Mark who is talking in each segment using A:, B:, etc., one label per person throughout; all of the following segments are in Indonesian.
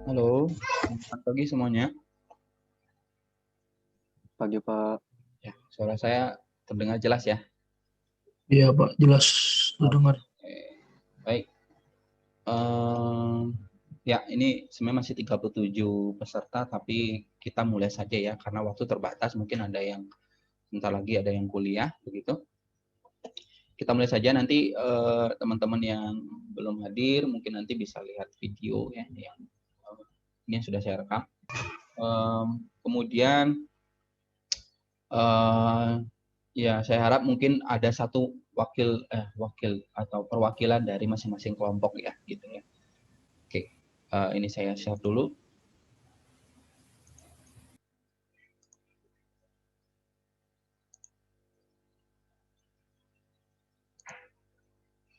A: Halo, selamat pagi semuanya.
B: Pagi Pak.
A: Ya, suara saya terdengar jelas ya?
C: Iya Pak, jelas terdengar.
A: Oke, baik. Ya, ini sebenarnya masih 37 peserta, tapi kita mulai saja ya, karena waktu terbatas. Mungkin ada yang sebentar lagi ada yang kuliah, begitu. Kita mulai saja, nanti teman-teman yang belum hadir, mungkin nanti bisa lihat video ya, yang ini yang sudah saya rekam. Kemudian ya, saya harap mungkin ada satu wakil atau perwakilan dari masing-masing kelompok ya, gitu ya. Oke, ini saya share dulu.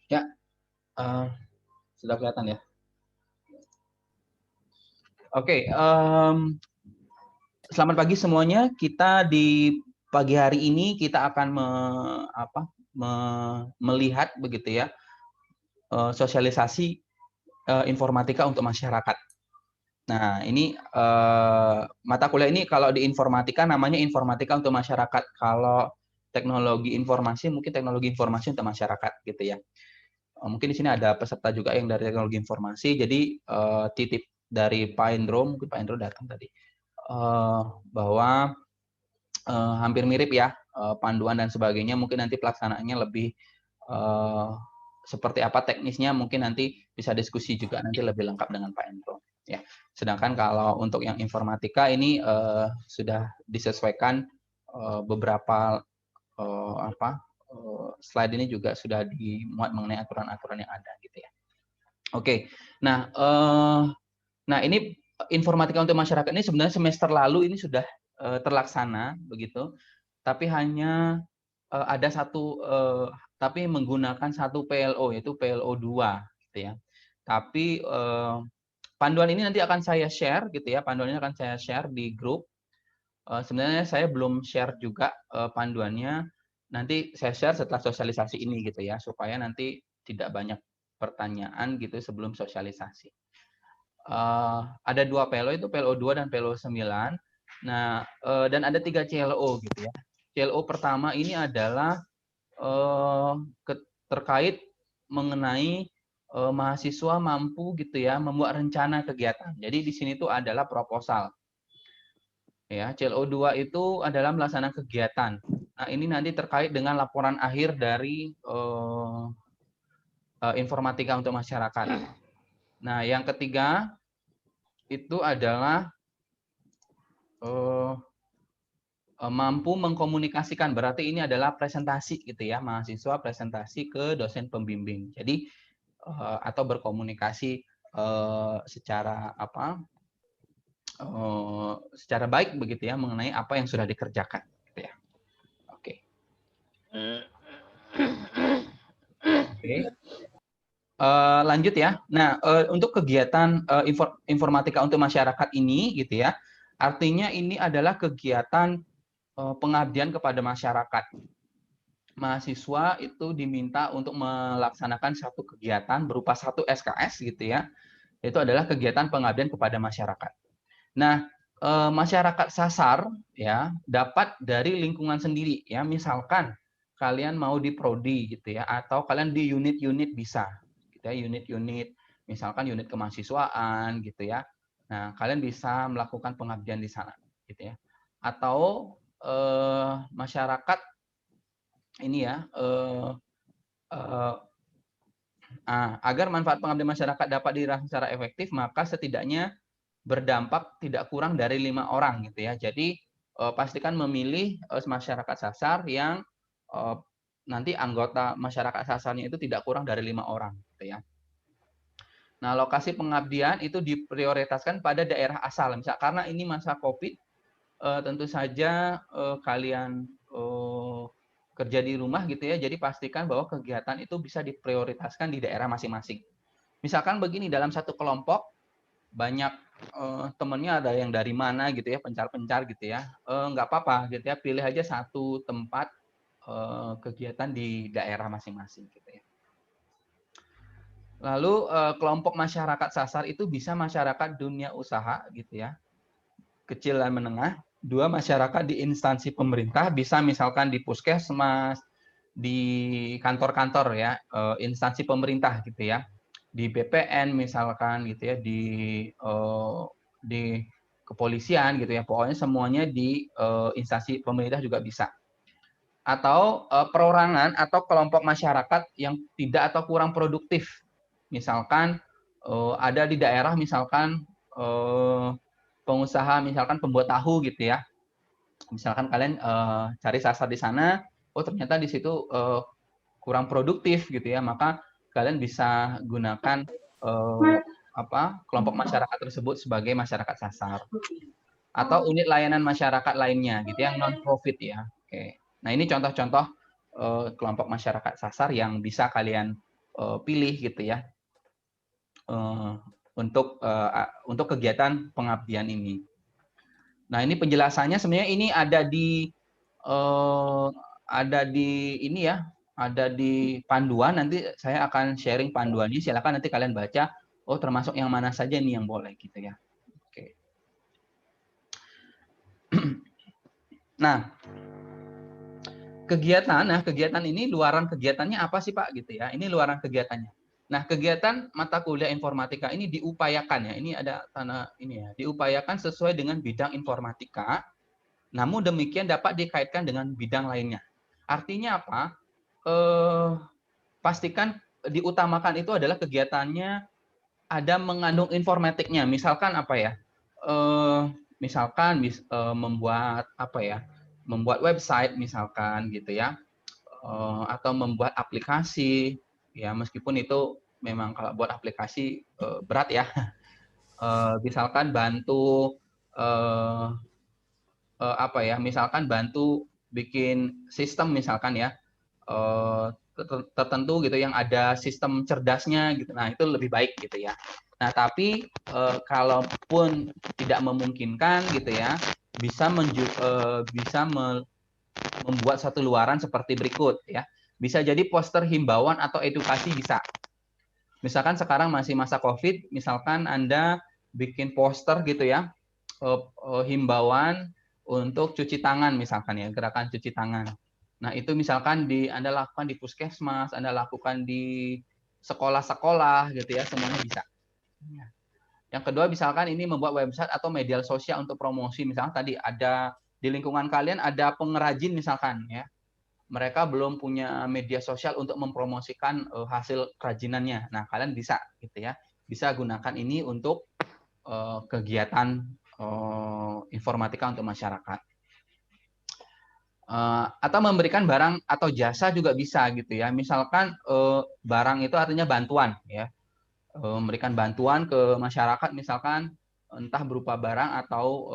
A: Ya, sudah kelihatan ya. Oke, selamat pagi semuanya. Kita di pagi hari ini kita akan melihat begitu ya, sosialisasi informatika untuk masyarakat. Nah, ini mata kuliah ini kalau di informatika namanya informatika untuk masyarakat. Kalau teknologi informasi mungkin teknologi informasi untuk masyarakat gitu ya. Mungkin di sini ada peserta juga yang dari teknologi informasi. Jadi titip dari Pak Indro, mungkin Pak Indro datang tadi, bahwa hampir mirip ya, panduan dan sebagainya. Mungkin nanti pelaksanaannya lebih seperti apa teknisnya, mungkin nanti bisa diskusi juga nanti lebih lengkap dengan Pak Endro ya. Sedangkan kalau untuk yang informatika ini sudah disesuaikan beberapa slide ini juga sudah dimuat mengenai aturan-aturan yang ada gitu ya. Oke, nah ini informatika untuk masyarakat ini sebenarnya semester lalu ini sudah terlaksana begitu, tapi hanya ada satu tapi menggunakan satu PLO, yaitu PLO 2 gitu ya. Tapi panduan ini nanti akan saya share gitu ya, panduannya akan saya share di grup. Sebenarnya saya belum share juga panduannya, nanti saya share setelah sosialisasi ini gitu ya, supaya nanti tidak banyak pertanyaan gitu sebelum sosialisasi. Ada dua PLO, itu PLO 2 dan PLO 9. Nah, dan ada 3 CLO gitu ya. CLO pertama ini adalah terkait mengenai mahasiswa mampu gitu ya membuat rencana kegiatan. Jadi di sini tuh adalah proposal. Ya, CLO 2 itu adalah melaksanakan kegiatan. Nah, ini nanti terkait dengan laporan akhir dari informatika untuk masyarakat. Nah, yang ketiga itu adalah mampu mengkomunikasikan, berarti ini adalah presentasi gitu ya, mahasiswa presentasi ke dosen pembimbing. Jadi atau berkomunikasi secara secara baik begitu ya mengenai apa yang sudah dikerjakan gitu ya. Oke. Oke. Lanjut ya. Nah, untuk kegiatan informatika untuk masyarakat ini gitu ya, artinya ini adalah kegiatan pengabdian kepada masyarakat. Mahasiswa itu diminta untuk melaksanakan satu kegiatan berupa satu SKS gitu ya. Itu adalah kegiatan pengabdian kepada masyarakat. Nah, masyarakat sasar ya dapat dari lingkungan sendiri ya. Misalkan kalian mau di prodi gitu ya, atau kalian di unit-unit bisa gitu ya, unit-unit, misalkan unit kemahasiswaan gitu ya. Nah, kalian bisa melakukan pengabdian di sana gitu ya. Atau masyarakat ini ya agar manfaat pengabdian masyarakat dapat dirasakan secara efektif, maka setidaknya berdampak tidak kurang dari 5 orang gitu ya. Jadi pastikan memilih masyarakat sasar yang nanti anggota masyarakat sasarnya itu tidak kurang dari 5 orang gitu ya. Nah, lokasi pengabdian itu diprioritaskan pada daerah asal. Misal karena ini masa Covid, tentu saja kalian kerja di rumah gitu ya. Jadi pastikan bahwa kegiatan itu bisa diprioritaskan di daerah masing-masing. Misalkan begini, dalam satu kelompok banyak temennya ada yang dari mana gitu ya, pencar-pencar gitu ya, nggak apa-apa gitu ya, pilih aja satu tempat kegiatan di daerah masing-masing gitu ya. Lalu kelompok masyarakat sasar itu bisa masyarakat dunia usaha gitu ya, kecil dan menengah. Dua, masyarakat di instansi pemerintah, bisa misalkan di puskesmas, di kantor-kantor ya, instansi pemerintah gitu ya, di BPN misalkan gitu ya, di kepolisian gitu ya, pokoknya semuanya di instansi pemerintah juga bisa. Atau perorangan atau kelompok masyarakat yang tidak atau kurang produktif. Misalkan ada di daerah misalkan pengusaha misalkan pembuat tahu gitu ya. Misalkan kalian cari sasar di sana, oh ternyata di situ kurang produktif gitu ya, maka kalian bisa gunakan kelompok masyarakat tersebut sebagai masyarakat sasar. Atau unit layanan masyarakat lainnya gitu yang non profit ya. Oke. Nah, ini contoh-contoh kelompok masyarakat sasar yang bisa kalian pilih gitu ya untuk kegiatan pengabdian ini. Nah, ini penjelasannya sebenarnya ini ada di ini ya, ada di panduan. Nanti saya akan sharing panduannya. Silakan nanti kalian baca. Oh, termasuk yang mana saja nih yang boleh gitu ya. Oke. Nah, kegiatan ini luaran kegiatannya apa sih Pak gitu ya? Ini luaran kegiatannya. Nah, kegiatan mata kuliah informatika ini diupayakan ya. Ini ada tanda ini ya, diupayakan sesuai dengan bidang informatika. Namun demikian dapat dikaitkan dengan bidang lainnya. Artinya apa? Pastikan diutamakan itu adalah kegiatannya ada mengandung informatiknya. Misalkan apa ya? Misalkan membuat apa ya? Membuat website misalkan gitu ya. Atau membuat aplikasi ya, meskipun itu memang kalau buat aplikasi berat ya. Misalkan bantu apa ya, misalkan bantu bikin sistem misalkan ya tertentu gitu yang ada sistem cerdasnya gitu. Nah, itu lebih baik gitu ya. Nah, tapi kalaupun tidak memungkinkan gitu ya, bisa membuat satu luaran seperti berikut ya. Bisa jadi poster himbauan atau edukasi bisa. Misalkan sekarang masih masa Covid, misalkan Anda bikin poster gitu ya, himbauan untuk cuci tangan misalkan ya, gerakan cuci tangan. Nah, itu misalkan Anda lakukan di puskesmas, Anda lakukan di sekolah-sekolah gitu ya, semuanya bisa. Yang kedua, misalkan ini membuat website atau media sosial untuk promosi, misalkan tadi ada di lingkungan kalian ada pengrajin misalkan ya. Mereka belum punya media sosial untuk mempromosikan hasil kerajinannya. Nah, kalian bisa gitu ya. Bisa gunakan ini untuk kegiatan informatika untuk masyarakat. Atau memberikan barang atau jasa juga bisa gitu ya. Misalkan barang itu artinya bantuan ya. Memberikan bantuan ke masyarakat misalkan entah berupa barang atau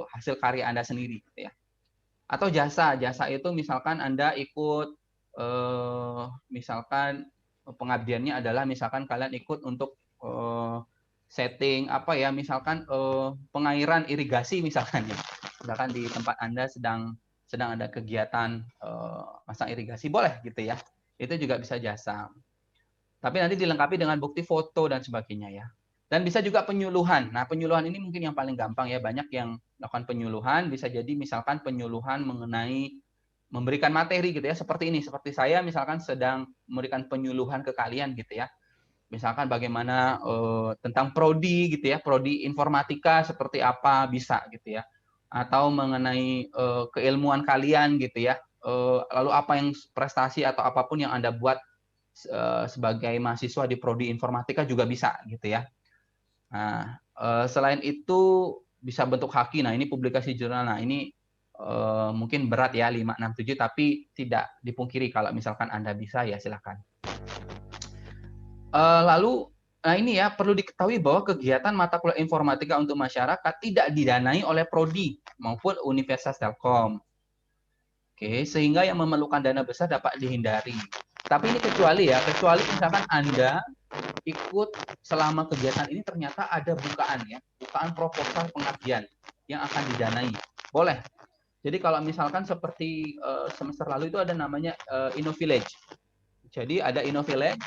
A: hasil karya Anda sendiri gitu ya. Atau jasa itu misalkan Anda ikut misalkan pengabdiannya adalah misalkan kalian ikut untuk setting apa ya, misalkan pengairan irigasi misalkan ya. Misalkan di tempat Anda sedang ada kegiatan masang irigasi, boleh gitu ya. Itu juga bisa jasa. Tapi nanti dilengkapi dengan bukti foto dan sebagainya ya. Dan bisa juga penyuluhan. Nah, penyuluhan ini mungkin yang paling gampang ya. Banyak yang melakukan penyuluhan. Bisa jadi misalkan penyuluhan mengenai memberikan materi gitu ya. Seperti ini. Seperti saya misalkan sedang memberikan penyuluhan ke kalian gitu ya. Misalkan bagaimana tentang prodi gitu ya. Prodi informatika seperti apa bisa gitu ya. Atau mengenai keilmuan kalian gitu ya. Lalu apa yang prestasi atau apapun yang Anda buat sebagai mahasiswa di prodi informatika juga bisa gitu ya. Nah, selain itu bisa bentuk haki. Nah, ini publikasi jurnal. Nah, ini mungkin berat ya 5, 6, 7 tapi tidak dipungkiri kalau misalkan Anda bisa ya silakan. Lalu nah ini ya perlu diketahui bahwa kegiatan mata kuliah informatika untuk masyarakat tidak didanai oleh prodi maupun Universitas Telkom. Oke, sehingga yang memerlukan dana besar dapat dihindari. Tapi ini kecuali misalkan Anda ikut selama kegiatan ini ternyata ada bukaan proposal pengabdian yang akan didanai. Boleh. Jadi kalau misalkan seperti semester lalu itu ada namanya InnoVillage. Jadi ada InnoVillage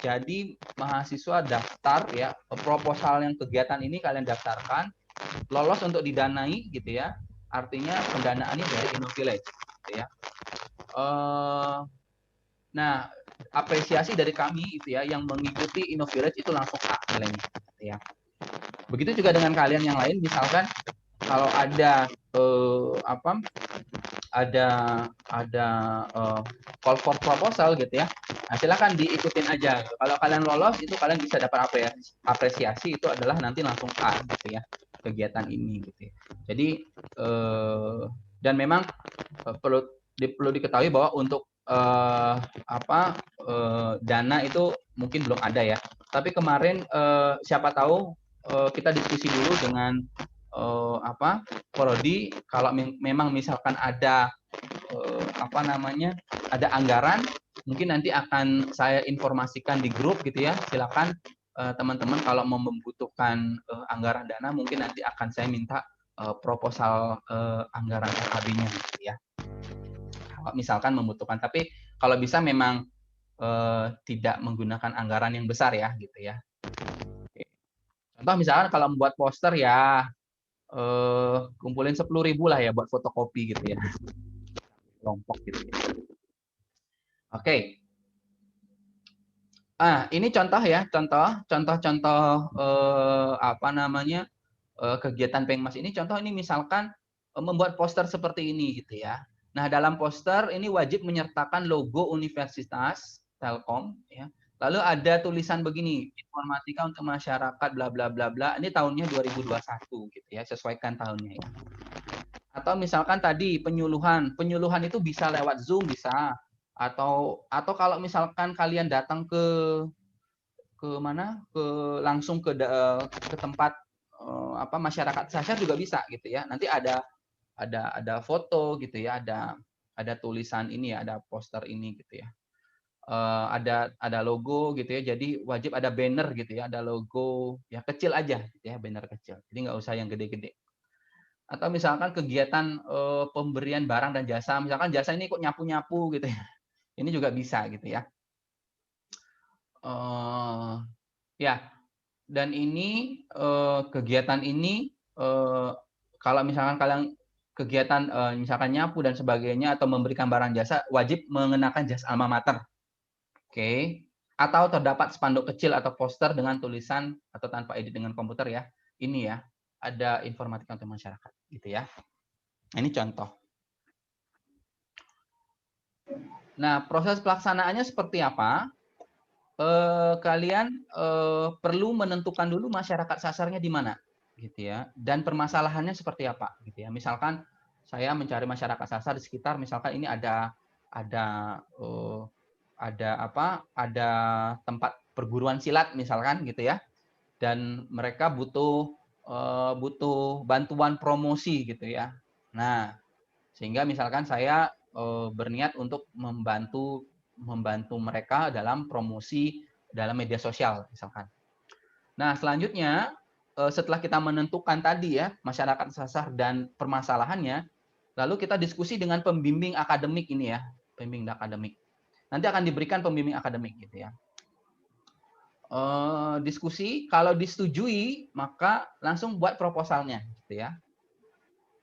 A: Jadi mahasiswa daftar ya, proposal yang kegiatan ini kalian daftarkan, lolos untuk didanai gitu ya. Artinya pendanaannya dari Innovillage gitu ya. Nah, apresiasi dari kami itu ya yang mengikuti Innovillage itu langsung A nilainya gitu ya. Begitu juga dengan kalian yang lain, misalkan kalau ada call for proposal gitu ya. Nah, silakan diikutin aja. Kalau kalian lolos itu kalian bisa dapat apresiasi itu adalah nanti langsung A gitu ya kegiatan ini gitu ya. Jadi dan memang perlu diketahui bahwa untuk dana itu mungkin belum ada ya. Tapi kemarin siapa tahu kita diskusi dulu dengan Prodi kalau memang misalkan ada ada anggaran, mungkin nanti akan saya informasikan di grup gitu ya. Silakan teman-teman kalau mau membutuhkan anggaran dana, mungkin nanti akan saya minta proposal anggaran LKB-nya gitu ya. Kalau misalkan membutuhkan, tapi kalau bisa memang tidak menggunakan anggaran yang besar ya gitu ya. Contoh misalkan kalau membuat poster ya kumpulin 10.000 lah ya buat fotokopi gitu ya, kelompok gitu ya. Oke. Ini contoh ya, contoh kegiatan Pengmas ini. Contoh ini misalkan membuat poster seperti ini gitu ya. Nah, dalam poster ini wajib menyertakan logo Universitas Telkom ya. Lalu ada tulisan begini, informatika untuk masyarakat bla bla bla bla. Ini tahunnya 2021 gitu ya, sesuaikan tahunnya ya. Atau misalkan tadi penyuluhan itu bisa lewat Zoom bisa, atau kalau misalkan kalian datang ke langsung ke tempat masyarakat Sasar juga bisa gitu ya. Nanti ada foto gitu ya, ada tulisan ini ya, ada poster ini gitu ya. Ada logo gitu ya, jadi wajib ada banner gitu ya, ada logo ya kecil aja gitu ya, banner kecil. Jadi nggak usah yang gede-gede. Atau misalkan kegiatan pemberian barang dan jasa, misalkan jasa ini kok nyapu-nyapu gitu ya. Ini juga bisa gitu ya. Ya, dan ini kegiatan ini kalau misalkan kalian kegiatan misalkan nyapu dan sebagainya atau memberikan barang jasa, wajib mengenakan jas alma mater. Oke. Atau terdapat spanduk kecil atau poster dengan tulisan atau tanpa edit dengan komputer ya. Ini ya, ada informatika untuk masyarakat gitu ya. Ini contoh. Nah, proses pelaksanaannya seperti apa? Kalian perlu menentukan dulu masyarakat sasarnya di mana, gitu ya, dan permasalahannya seperti apa, gitu ya. Misalkan saya mencari masyarakat sasar di sekitar, misalkan ini ada tempat perguruan silat misalkan, gitu ya, dan mereka butuh bantuan promosi, gitu ya. Nah, sehingga misalkan saya berniat untuk membantu mereka dalam promosi dalam media sosial misalkan. Nah, selanjutnya setelah kita menentukan tadi ya masyarakat sasar dan permasalahannya, lalu kita diskusi dengan pembimbing akademik ini ya, pembimbing akademik. Nanti akan diberikan pembimbing akademik gitu ya. Diskusi, kalau disetujui maka langsung buat proposalnya gitu ya.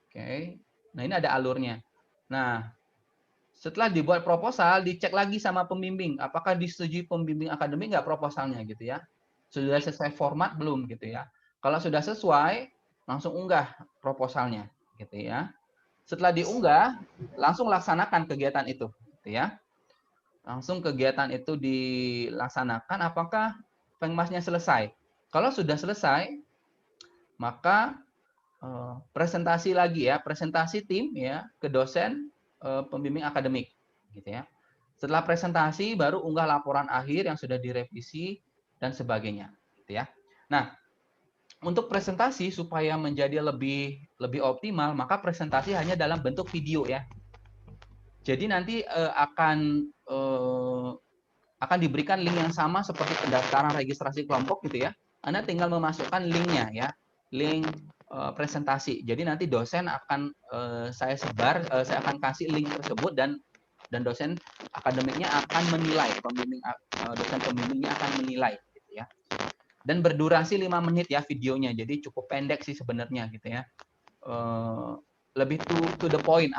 A: Oke. Nah, ini ada alurnya. Nah, setelah dibuat proposal, dicek lagi sama pembimbing, apakah disetujui pembimbing akademik nggak proposalnya gitu ya. Sudah sesuai format belum gitu ya. Kalau sudah sesuai, langsung unggah proposalnya gitu ya. Setelah diunggah, langsung laksanakan kegiatan itu gitu ya. Langsung kegiatan itu dilaksanakan, apakah Pengmasnya selesai. Kalau sudah selesai, maka presentasi lagi ya, presentasi tim ya ke dosen pembimbing akademik gitu ya. Setelah presentasi baru unggah laporan akhir yang sudah direvisi dan sebagainya gitu ya. Nah, untuk presentasi supaya menjadi lebih optimal, maka presentasi hanya dalam bentuk video ya. Jadi nanti akan diberikan link yang sama seperti pendaftaran registrasi kelompok gitu ya. Anda tinggal memasukkan linknya ya, link presentasi. Jadi nanti dosen akan saya sebar, saya akan kasih link tersebut dan dan dosen akademiknya akan menilai, dosen pembimbingnya akan menilai gitu ya. Dan berdurasi 5 menit ya videonya, jadi cukup pendek sih sebenarnya gitu ya. Lebih to the point,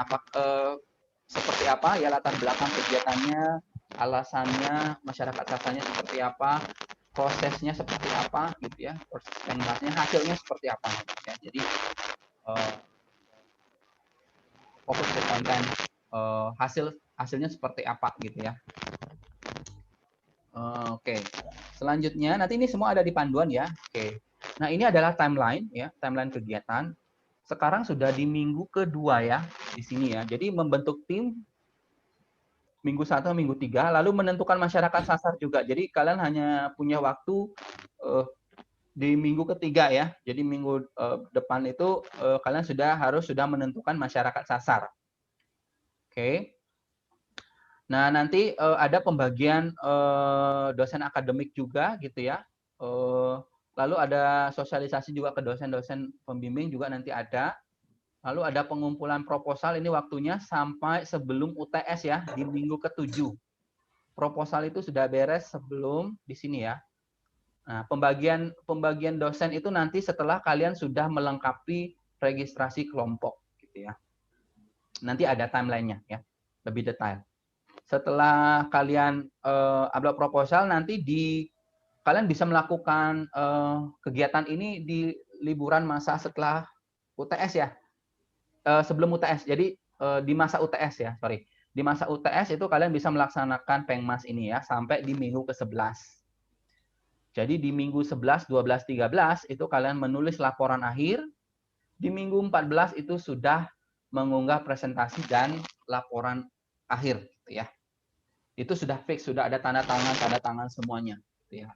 A: seperti apa ya latar belakang kegiatannya, alasannya, masyarakat sasarnya seperti apa, prosesnya seperti apa gitu ya, proses pengasnya, hasilnya seperti apa gitu ya. Jadi fokus ke konten, hasilnya seperti apa gitu ya. Oke. Selanjutnya nanti ini semua ada di panduan ya. Oke. Nah, ini adalah timeline ya, timeline kegiatan. Sekarang sudah di minggu kedua ya di sini ya. Jadi membentuk tim minggu 1, minggu 3, lalu menentukan masyarakat sasar juga. Jadi kalian hanya punya waktu di minggu ketiga ya. Jadi minggu depan itu kalian harus menentukan masyarakat sasar. Oke. Nah, nanti ada pembagian dosen akademik juga gitu ya. Lalu ada sosialisasi juga ke dosen-dosen pembimbing juga nanti ada. Lalu ada pengumpulan proposal, ini waktunya sampai sebelum UTS ya, di minggu ke-7. Proposal itu sudah beres sebelum di sini ya. Nah, pembagian dosen itu nanti setelah kalian sudah melengkapi registrasi kelompok gitu ya. Nanti ada timelinenya ya, lebih detail. Setelah kalian upload proposal, nanti kalian bisa melakukan kegiatan ini di liburan masa setelah UTS ya. Sebelum UTS, jadi di masa UTS ya, sorry. Di masa UTS itu kalian bisa melaksanakan Pengmas ini ya, sampai di minggu ke-11. Jadi di minggu 11, 12, 13 itu kalian menulis laporan akhir. Di minggu 14 itu sudah mengunggah presentasi dan laporan akhir gitu ya. Itu sudah fix, sudah ada tanda tangan semuanya gitu ya.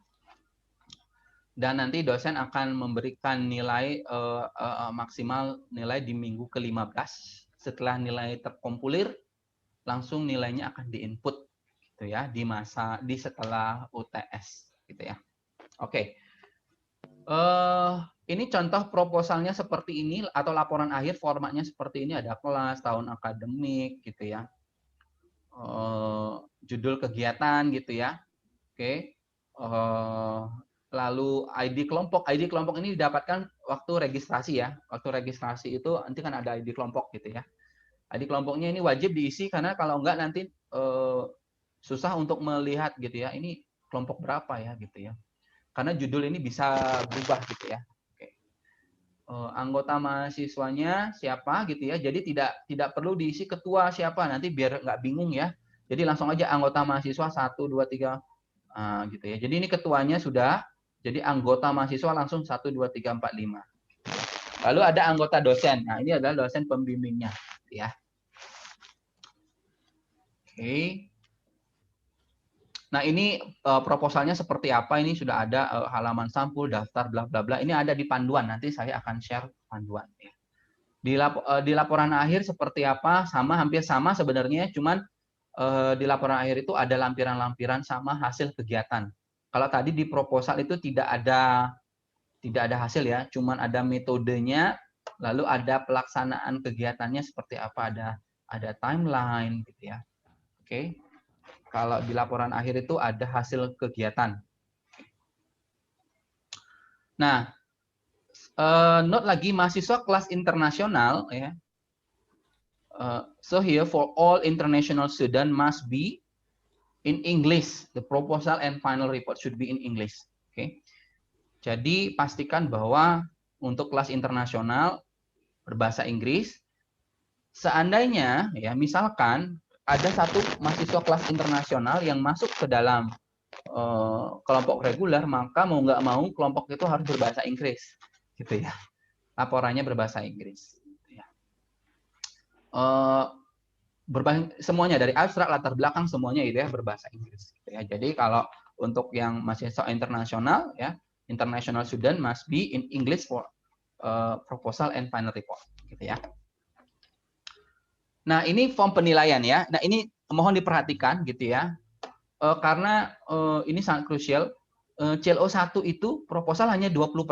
A: Dan nanti dosen akan memberikan nilai maksimal nilai di minggu ke-15. Setelah nilai terkompulir, langsung nilainya akan diinput gitu ya di setelah UTS gitu ya. Oke. Ini contoh proposalnya seperti ini atau laporan akhir formatnya seperti ini, ada kelas, tahun akademik gitu ya. Judul kegiatan gitu ya. Oke. Lalu ID kelompok ini didapatkan waktu registrasi ya. Waktu registrasi itu nanti kan ada ID kelompok gitu ya. ID kelompoknya ini wajib diisi karena kalau enggak nanti susah untuk melihat gitu ya. Ini kelompok berapa ya gitu ya. Karena judul ini bisa berubah gitu ya. Oke. Anggota mahasiswanya siapa gitu ya. Jadi tidak perlu diisi ketua siapa, nanti biar nggak bingung ya. Jadi langsung aja anggota mahasiswa 1, 2, 3 gitu ya. Jadi ini ketuanya sudah. Jadi anggota mahasiswa langsung 1, 2, 3, 4, 5. Lalu ada anggota dosen. Nah, ini adalah dosen pembimbingnya ya. Oke. Nah, ini proposalnya seperti apa? Ini sudah ada halaman sampul, daftar, bla bla bla. Ini ada di panduan. Nanti saya akan share panduan ya. Di laporan akhir seperti apa? Hampir sama sebenarnya, cuman di laporan akhir itu ada lampiran-lampiran sama hasil kegiatan. Kalau tadi di proposal itu tidak ada hasil ya, cuman ada metodenya, lalu ada pelaksanaan kegiatannya seperti apa, ada timeline gitu ya. Oke. Kalau di laporan akhir itu ada hasil kegiatan. Nah, note lagi mahasiswa kelas internasional ya. So here for all international student must be in English. The proposal and final report should be in English. Oke. Jadi pastikan bahwa untuk kelas internasional berbahasa Inggris. Seandainya ya misalkan ada satu mahasiswa kelas internasional yang masuk ke dalam kelompok reguler, maka mau nggak mau kelompok itu harus berbahasa Inggris, gitu ya. Laporannya berbahasa Inggris. Gitu ya. Semuanya dari abstrak, latar belakang semuanya itu ya berbahasa Inggris. Gitu ya. Jadi kalau untuk yang mahasiswa internasional ya, international student must be in English for proposal and final report, gitu ya. Nah, ini form penilaian ya. Nah, ini mohon diperhatikan gitu ya. Karena ini sangat krusial. CLO 1 itu proposal hanya 20%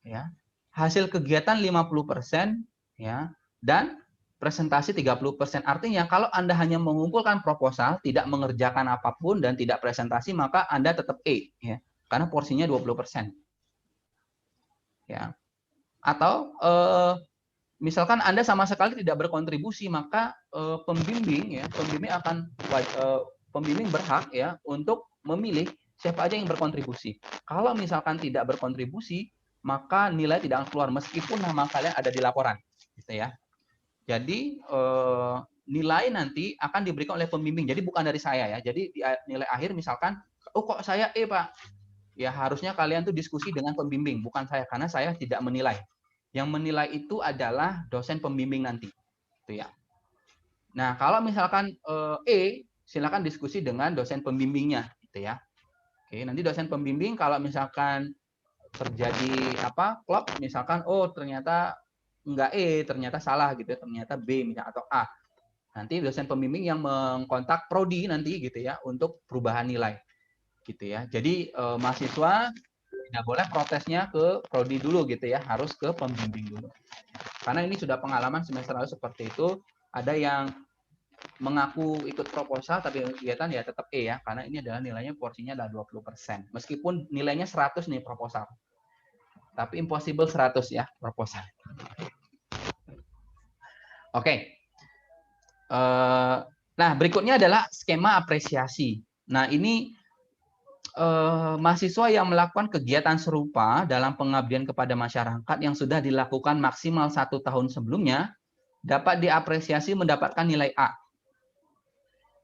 A: ya. Hasil kegiatan 50% ya. Dan presentasi 30%. Artinya kalau Anda hanya mengumpulkan proposal, tidak mengerjakan apapun dan tidak presentasi, maka Anda tetap E, ya. Karena porsinya 20%. Ya. Atau misalkan Anda sama sekali tidak berkontribusi, maka pembimbing berhak ya untuk memilih siapa aja yang berkontribusi. Kalau misalkan tidak berkontribusi, maka nilai tidak akan keluar meskipun nama kalian ada di laporan, gitu ya. Jadi nilai nanti akan diberikan oleh pembimbing. Jadi bukan dari saya ya. Jadi di nilai akhir misalkan, oh kok saya E Pak? Ya harusnya kalian tuh diskusi dengan pembimbing, bukan saya, karena saya tidak menilai. Yang menilai itu adalah dosen pembimbing nanti, gitu ya. Nah kalau misalkan E, silakan diskusi dengan dosen pembimbingnya, gitu ya. Oke, nanti dosen pembimbing kalau misalkan terjadi klop, misalkan oh ternyata enggak E, ternyata salah gitu, ternyata B misalnya atau A. Nanti dosen pembimbing yang mengkontak prodi nanti gitu ya untuk perubahan nilai. Gitu ya. Jadi mahasiswa tidak boleh protesnya ke prodi dulu gitu ya, harus ke pembimbing dulu. Karena ini sudah pengalaman semester lalu seperti itu, ada yang mengaku ikut proposal tapi kegiatan ya tetap E ya, karena ini adalah nilainya porsinya adalah 20%. Meskipun nilainya 100 nih proposal. Tapi impossible 100 ya proposal. Oke. Nah, berikutnya adalah skema apresiasi. Nah, ini mahasiswa yang melakukan kegiatan serupa dalam pengabdian kepada masyarakat yang sudah dilakukan maksimal 1 tahun sebelumnya dapat diapresiasi mendapatkan nilai A.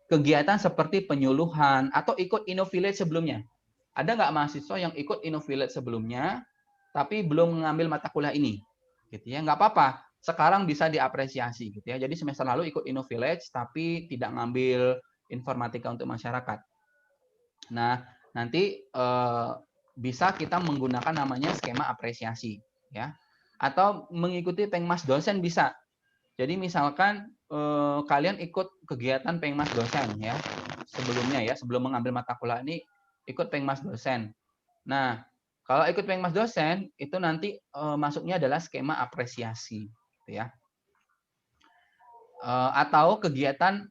A: Kegiatan seperti penyuluhan atau ikut InnoVillage sebelumnya. Ada nggak mahasiswa yang ikut InnoVillage sebelumnya tapi belum mengambil mata kuliah ini? Gitu ya, nggak apa-apa. Sekarang bisa diapresiasi gitu ya. Jadi semester lalu ikut InnoVillage tapi tidak ngambil informatika untuk masyarakat. Nah, nanti bisa kita menggunakan namanya skema apresiasi ya. Atau mengikuti pengmas dosen bisa. Jadi misalkan kalian ikut kegiatan pengmas dosen ya sebelumnya ya, sebelum mengambil mata kuliah ini ikut pengmas dosen. Nah, kalau ikut pengmas dosen itu nanti masuknya adalah skema apresiasi gitu ya. Atau kegiatan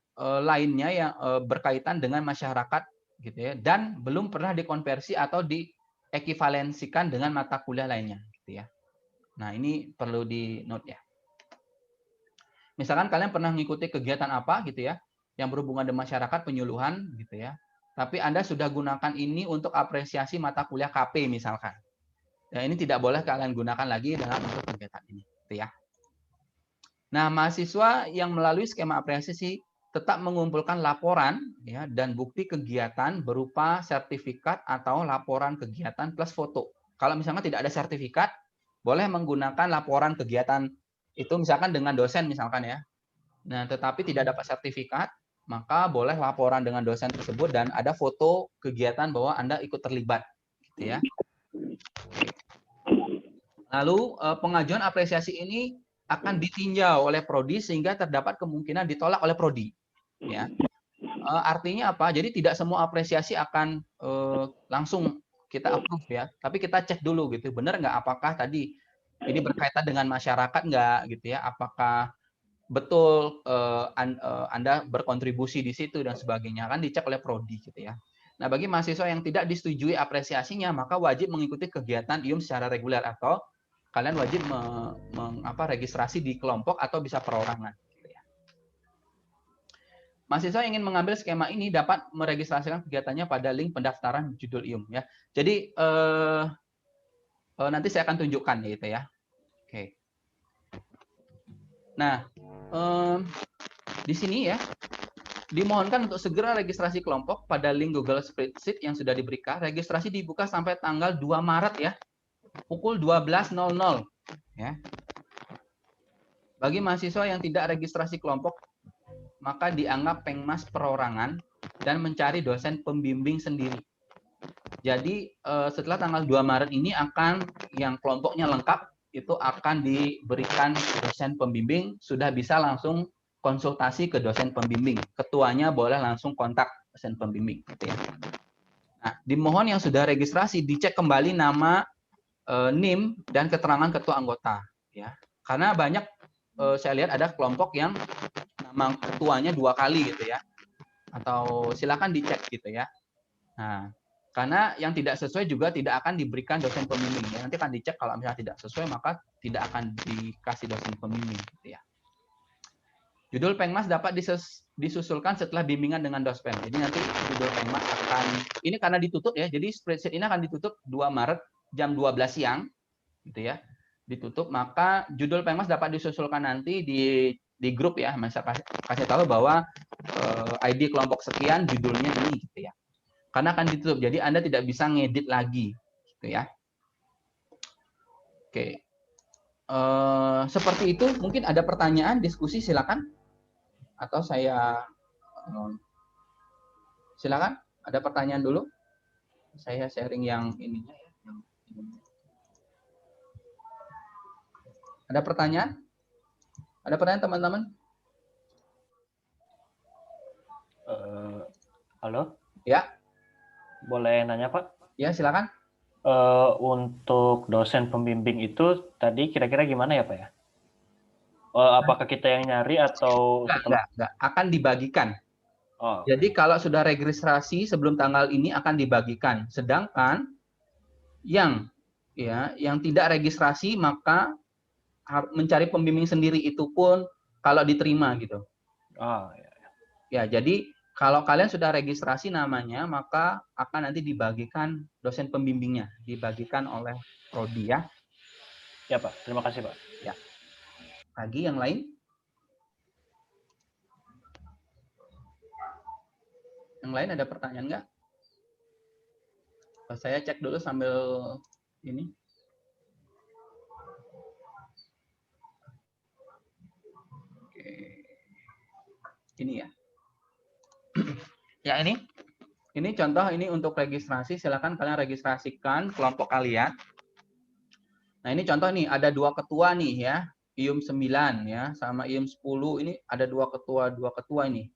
A: lainnya yang berkaitan dengan masyarakat gitu ya, dan belum pernah dikonversi atau diekivalensikan dengan mata kuliah lainnya gitu ya. Nah, ini perlu di note ya. Misalkan kalian pernah mengikuti kegiatan apa gitu ya, yang berhubungan dengan masyarakat, penyuluhan gitu ya. Tapi Anda sudah gunakan ini untuk apresiasi mata kuliah KP misalkan. Ya, ini tidak boleh kalian gunakan lagi dalam untuk kegiatan ini gitu ya. Nah, mahasiswa yang melalui skema apresiasi tetap mengumpulkan laporan ya dan bukti kegiatan berupa sertifikat atau laporan kegiatan plus foto. Kalau misalnya tidak ada sertifikat, boleh menggunakan laporan kegiatan itu misalkan dengan dosen misalkan ya. Nah, tetapi tidak dapat sertifikat, maka boleh laporan dengan dosen tersebut dan ada foto kegiatan bahwa Anda ikut terlibat gitu ya. Lalu pengajuan apresiasi ini akan ditinjau oleh prodi sehingga terdapat kemungkinan ditolak oleh prodi. Ya, artinya apa? Jadi tidak semua apresiasi akan langsung kita approve ya, tapi kita cek dulu gitu, benar nggak? Apakah tadi ini berkaitan dengan masyarakat nggak gitu ya? Apakah betul Anda berkontribusi di situ dan sebagainya, kan dicek oleh prodi gitu ya. Nah, bagi mahasiswa yang tidak disetujui apresiasinya, maka wajib mengikuti kegiatan IUM secara reguler atau kalian wajib registrasi di kelompok atau bisa perorangan. Gitu ya. Mahasiswa yang ingin mengambil skema ini dapat meregistrasikan kegiatannya pada link pendaftaran judul IUM ya. Jadi nanti saya akan tunjukkan gitu ya. Oke. Nah, di sini ya dimohonkan untuk segera registrasi kelompok pada link Google Spreadsheet yang sudah diberikan. Registrasi dibuka sampai tanggal 2 Maret ya. Pukul 12.00 ya. Bagi mahasiswa yang tidak registrasi kelompok, maka dianggap pengmas perorangan dan mencari dosen pembimbing sendiri. Jadi setelah tanggal 2 Maret ini akan yang kelompoknya lengkap itu akan diberikan dosen pembimbing, sudah bisa langsung konsultasi ke dosen pembimbing. Ketuanya boleh langsung kontak dosen pembimbing gitu ya. Nah, dimohon yang sudah registrasi dicek kembali nama NIM dan keterangan ketua anggota ya. Karena banyak saya lihat ada kelompok yang nama ketuanya 2 kali gitu ya. Atau silakan dicek gitu ya. Nah, karena yang tidak sesuai juga tidak akan diberikan dosen pembimbing. Ya. Nanti akan dicek kalau misalnya tidak sesuai maka tidak akan dikasih dosen pembimbing gitu ya. Judul Pengmas dapat disusulkan setelah bimbingan dengan dospen. Jadi nanti judul Pengmas akan, ini karena ditutup ya, jadi spreadsheet ini akan ditutup 2 Maret jam 12 siang, gitu ya, ditutup, maka judul Pengmas dapat disusulkan nanti di grup ya, saya kasih tahu bahwa ID kelompok sekian, judulnya ini, gitu ya. Karena akan ditutup, jadi Anda tidak bisa ngedit lagi, gitu ya. Oke. Seperti itu, mungkin ada pertanyaan, diskusi, silakan. Atau saya silakan, ada pertanyaan dulu. Saya sharing yang ininya ya. Ada pertanyaan? Ada pertanyaan teman-teman?
B: Halo?
A: Ya.
B: Boleh nanya, Pak?
A: Ya, silakan.
B: Untuk dosen pembimbing itu tadi kira-kira gimana ya, Pak ya? Apakah kita yang nyari atau
A: Enggak. Akan dibagikan.
B: Oh,
A: jadi kalau sudah registrasi sebelum tanggal ini akan dibagikan. Sedangkan yang tidak registrasi maka mencari pembimbing sendiri itu pun kalau diterima gitu.
B: Oh,
A: ya. Jadi kalau kalian sudah registrasi namanya maka akan nanti dibagikan dosen pembimbingnya, dibagikan oleh prodi ya.
B: Ya, Pak. Terima kasih, Pak.
A: Ya. Lagi yang lain? Yang lain ada pertanyaan nggak? Saya cek dulu sambil ini. Oke. Ini ya. Ya ini contoh ini untuk registrasi. Silakan kalian registrasikan kelompok kalian. Nah ini contoh nih ada 2 ketua nih ya. IUM 9 ya sama IUM 10 ini ada 2 ketua ini.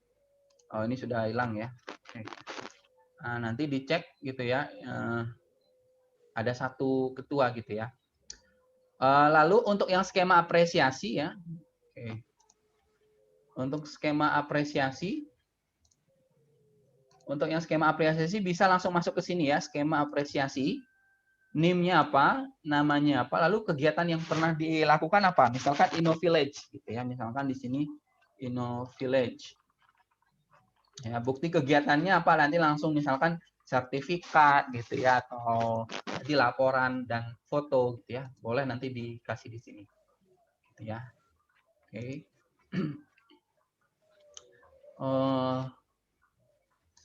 A: Oh ini sudah hilang ya. Oke. Nah, nanti dicek gitu ya. Ada 1 ketua gitu ya. Lalu untuk yang skema apresiasi ya. Oke. Untuk skema apresiasi. Untuk yang skema apresiasi bisa langsung masuk ke sini ya. Skema apresiasi. NIM-nya apa, namanya apa, lalu kegiatan yang pernah dilakukan apa. Misalkan InnoVillage gitu ya. Misalkan di sini InnoVillage. Ya, bukti kegiatannya apa nanti langsung misalkan sertifikat gitu ya atau nanti laporan dan foto gitu ya. Boleh nanti dikasih di sini. Gitu ya. Oke.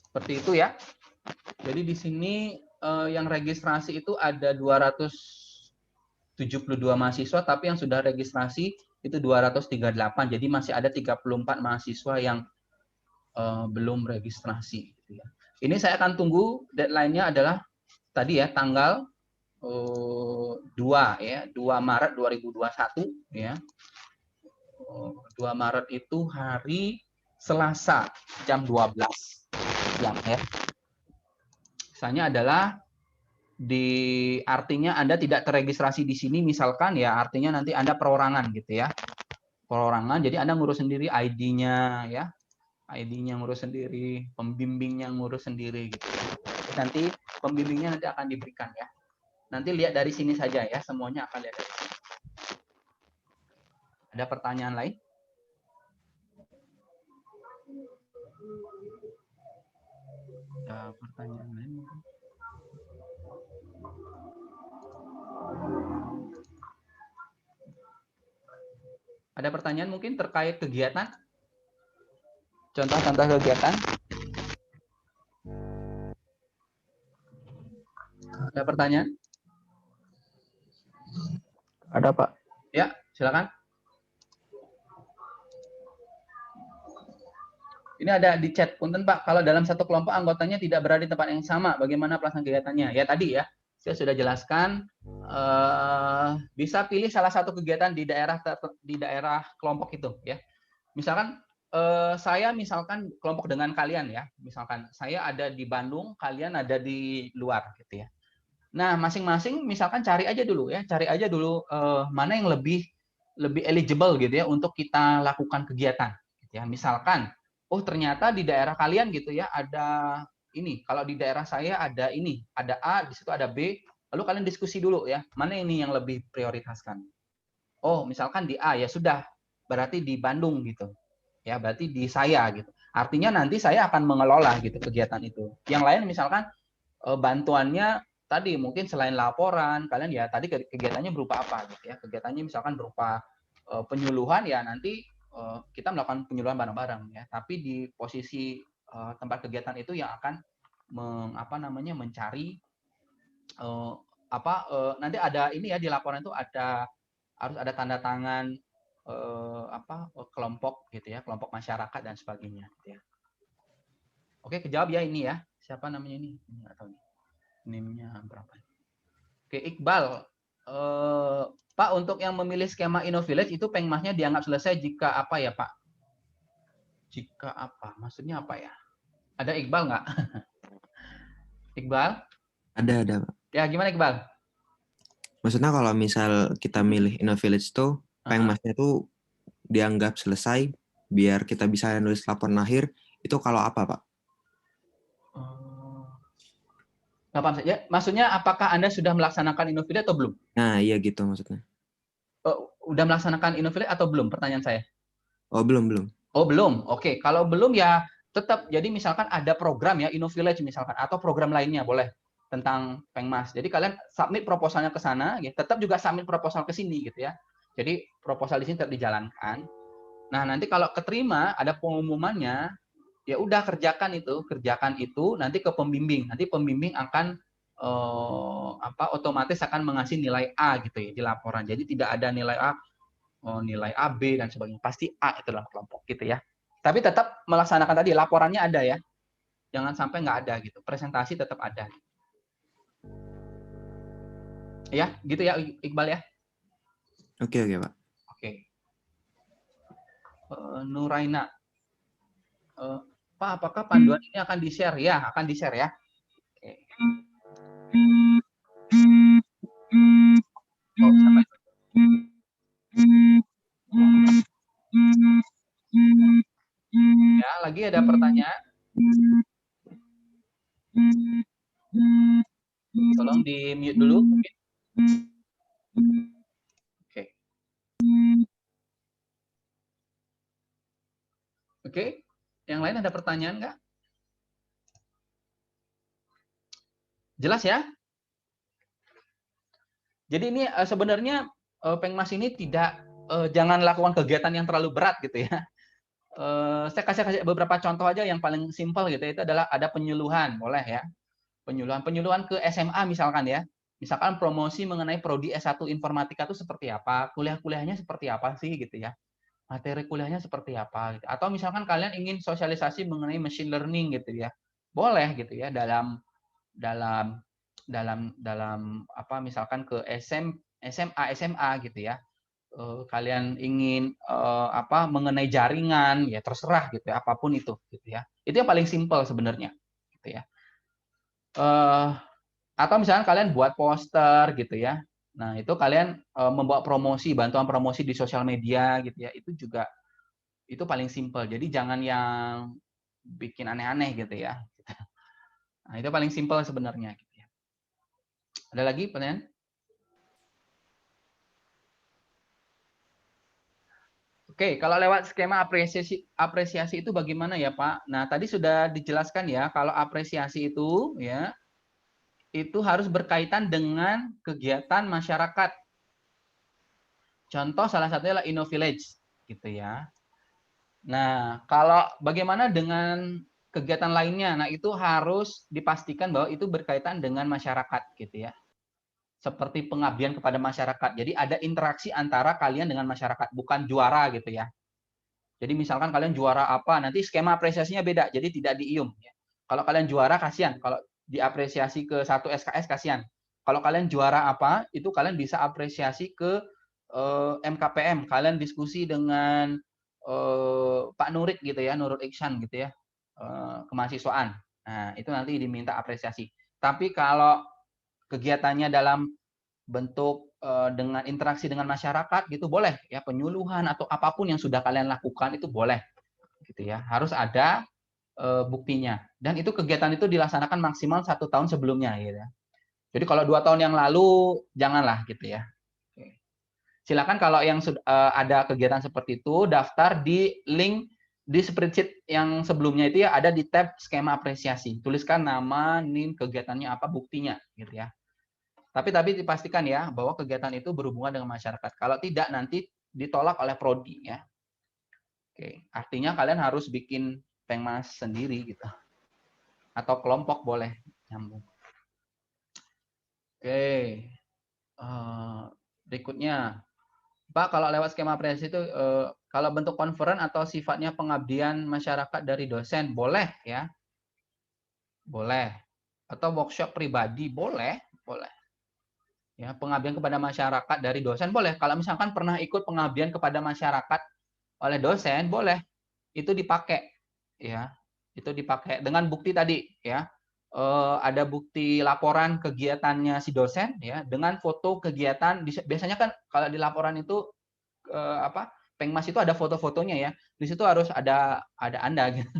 A: Seperti itu ya. Jadi di sini yang registrasi itu ada 272 mahasiswa, tapi yang sudah registrasi itu 238. Jadi masih ada 34 mahasiswa yang belum registrasi. Gitu ya. Ini saya akan tunggu deadline-nya adalah tadi ya tanggal 2 Maret 2021 ya. 2 Maret itu hari Selasa jam 12 siang ya. Misalnya adalah artinya Anda tidak terregistrasi di sini misalkan ya artinya nanti Anda perorangan gitu ya. Perorangan jadi Anda ngurus sendiri ID-nya ya. ID-nya ngurus sendiri, pembimbingnya ngurus sendiri gitu. Nanti pembimbingnya nanti akan diberikan ya. Nanti lihat dari sini saja ya, semuanya akan lihat dari sini. Ada pertanyaan lain? Ada pertanyaan lain? Ada pertanyaan mungkin terkait kegiatan? Contoh-contoh kegiatan? Ada pertanyaan?
C: Ada, Pak.
A: Ya, silakan. Ini ada di chat, punten Pak, kalau dalam satu kelompok anggotanya tidak berada di tempat yang sama, bagaimana pelaksanaan kegiatannya? Ya tadi ya, saya sudah jelaskan, bisa pilih salah satu kegiatan di daerah kelompok itu ya. Misalkan saya misalkan kelompok dengan kalian ya, misalkan saya ada di Bandung, kalian ada di luar gitu ya. Nah masing-masing misalkan cari aja dulu ya, mana yang lebih lebih eligible gitu ya untuk kita lakukan kegiatan gitu ya. Misalkan oh ternyata di daerah kalian gitu ya ada ini, kalau di daerah saya ada ini, ada A, di situ ada B, lalu kalian diskusi dulu ya, mana ini yang lebih prioritaskan. Oh, misalkan di A, ya sudah, berarti di Bandung gitu. Ya, berarti di saya gitu. Artinya nanti saya akan mengelola gitu kegiatan itu. Yang lain misalkan bantuannya tadi mungkin selain laporan, kalian ya tadi kegiatannya berupa apa gitu ya. Kegiatannya misalkan berupa penyuluhan ya nanti kita melakukan penyuluhan bareng-bareng ya. Tapi di posisi tempat kegiatan itu yang akan mencari nanti ada ini ya di laporan itu harus ada tanda tangan kelompok gitu ya, kelompok masyarakat dan sebagainya gitu ya. Oke, kejawab ya ini ya. Siapa namanya ini? Nggak tahu nih. NIM-nya berapa? Oke, Iqbal. Pak, untuk yang memilih skema InnoVillage itu pengmasnya dianggap selesai jika apa ya, Pak? Jika apa? Maksudnya apa ya? Ada Iqbal nggak? Iqbal?
D: Ada, Pak.
A: Ya, gimana Iqbal?
D: Maksudnya kalau misal kita milih InnoVillage tuh, pengmasnya tuh dianggap selesai biar kita bisa nulis laporan akhir, itu kalau apa, Pak?
A: Nggak paham saja. Maksudnya apakah Anda sudah melaksanakan InnoVillage atau belum?
D: Nah, iya gitu maksudnya.
A: Udah melaksanakan InnoVillage atau belum? Pertanyaan saya.
D: Oh, belum.
A: Oh, belum. Oke, kalau belum ya tetap. Jadi misalkan ada program ya InnoVillage misalkan atau program lainnya boleh tentang Pengmas. Jadi kalian submit proposalnya ke sana, ya. Tetap juga submit proposal ke sini gitu ya. Jadi proposal di sini tetap dijalankan. Nah, nanti kalau keterima ada pengumumannya, ya udah kerjakan itu nanti ke pembimbing. Nanti pembimbing akan otomatis akan mengasih nilai A gitu ya di laporan. Jadi tidak ada nilai A, nilai A, B dan sebagainya. Pasti A itu dalam kelompok gitu ya. Tapi tetap melaksanakan tadi laporannya ada ya. Jangan sampai nggak ada gitu. Presentasi tetap ada. Ya, gitu ya Iqbal ya.
D: Oke, Pak.
A: Oke. Nuraina. Pak, apakah panduan ini akan di-share? Ya, akan di-share ya. Oke. Oh, sampai. Ya, lagi ada pertanyaan? Tolong di-mute dulu. Oke. Oke. Yang lain ada pertanyaan nggak? Jelas ya? Jadi ini sebenarnya Pengmas ini tidak jangan lakukan kegiatan yang terlalu berat gitu ya. Saya kasih beberapa contoh aja yang paling simpel gitu. Itu adalah ada penyuluhan, boleh ya. Penyuluhan ke SMA misalkan ya. Misalkan promosi mengenai prodi S1 Informatika itu seperti apa, kuliah-kuliahnya seperti apa sih gitu ya. Materi kuliahnya seperti apa gitu. Atau misalkan kalian ingin sosialisasi mengenai machine learning gitu ya. Boleh gitu ya dalam misalkan ke SMA gitu ya. Kalian ingin mengenai jaringan ya terserah gitu ya, apapun itu gitu ya. Itu yang paling simpel sebenarnya gitu ya. Atau misalnya kalian buat poster gitu ya. Nah, itu kalian membawa bantuan promosi di sosial media gitu ya. Itu juga itu paling simpel. Jadi jangan yang bikin aneh-aneh gitu ya. Nah, itu paling simpel sebenarnya gitu ya. Ada lagi pertanyaan? Oke, kalau lewat skema apresiasi itu bagaimana ya, Pak? Nah, tadi sudah dijelaskan ya, kalau apresiasi itu ya itu harus berkaitan dengan kegiatan masyarakat. Contoh salah satunya adalah InnoVillage gitu ya. Nah, kalau bagaimana dengan kegiatan lainnya? Nah, itu harus dipastikan bahwa itu berkaitan dengan masyarakat gitu ya. Seperti pengabdian kepada masyarakat. Jadi ada interaksi antara kalian dengan masyarakat, bukan juara gitu ya. Jadi misalkan kalian juara apa, nanti skema apresiasinya beda, jadi tidak diium. Kalau kalian juara kasihan, kalau diapresiasi ke satu SKS kasihan. Kalau kalian juara apa, itu kalian bisa apresiasi ke MKPM. Kalian diskusi dengan Pak Nurik gitu ya, Nurul Iksan gitu ya, kemahasiswaan. Nah itu nanti diminta apresiasi. Tapi kalau kegiatannya dalam bentuk dengan interaksi dengan masyarakat gitu boleh ya, penyuluhan atau apapun yang sudah kalian lakukan itu boleh gitu ya, harus ada buktinya, dan itu kegiatan itu dilaksanakan maksimal 1 tahun sebelumnya gitu ya. Jadi kalau 2 tahun yang lalu janganlah gitu ya. Oke. Silakan kalau yang ada kegiatan seperti itu daftar di link di spreadsheet yang sebelumnya itu ya, ada di tab skema apresiasi, tuliskan nama, NIM, kegiatannya apa, buktinya gitu ya. Tapi dipastikan ya bahwa kegiatan itu berhubungan dengan masyarakat. Kalau tidak nanti ditolak oleh prodi ya. Oke, artinya kalian harus bikin pengmas sendiri gitu. Atau kelompok boleh nyambung. Oke. Berikutnya, Pak, kalau lewat skema apresiasi itu kalau bentuk konferen atau sifatnya pengabdian masyarakat dari dosen boleh ya. Boleh. Atau workshop pribadi boleh, boleh. Ya, pengabdian kepada masyarakat dari dosen boleh. Kalau misalkan pernah ikut pengabdian kepada masyarakat oleh dosen boleh. Itu dipakai ya. Itu dipakai dengan bukti tadi ya. Ada bukti laporan kegiatannya si dosen ya dengan foto kegiatan. Biasanya kan kalau di laporan itu Pengmas itu ada foto-fotonya ya. Di situ harus ada Anda gitu.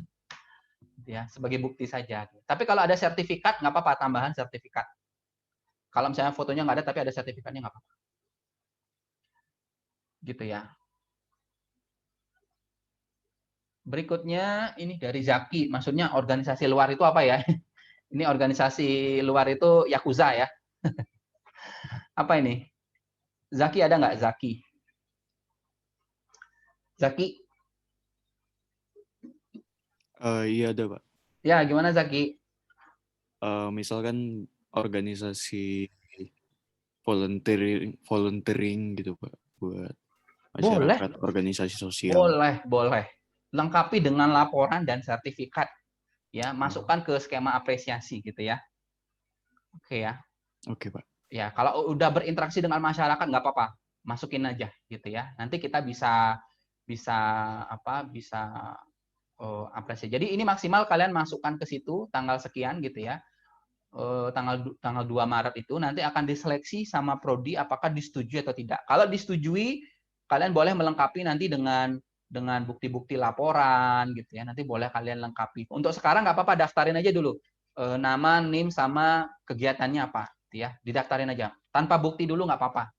A: Ya, sebagai bukti saja. Tapi kalau ada sertifikat nggak apa-apa, tambahan sertifikat. Kalau misalnya fotonya nggak ada tapi ada sertifikatnya nggak apa-apa. Gitu ya. Berikutnya ini dari Zaki, maksudnya organisasi luar itu apa ya? Ini organisasi luar itu Yakuza ya. Apa ini? Zaki ada nggak Zaki? Zaki?
E: Iya ada, Pak.
A: Ya, gimana Zaki?
E: Misalkan organisasi volunteering gitu, Pak, buat masyarakat, organisasi sosial.
A: Boleh. Lengkapi dengan laporan dan sertifikat. Ya, masukkan ke skema apresiasi gitu ya. Oke ya.
E: Oke, Pak.
A: Ya, kalau udah berinteraksi dengan masyarakat nggak apa-apa, masukin aja gitu ya. Nanti kita bisa apresiasi. Jadi ini maksimal kalian masukkan ke situ tanggal sekian gitu ya. Tanggal 2 Maret itu nanti akan diseleksi sama prodi apakah disetujui atau tidak. Kalau disetujui, kalian boleh melengkapi nanti dengan bukti-bukti laporan gitu ya. Nanti boleh kalian lengkapi. Untuk sekarang nggak apa-apa, daftarin aja dulu nama, NIM sama kegiatannya apa gitu ya. Didaftarin aja. Tanpa bukti dulu nggak apa-apa.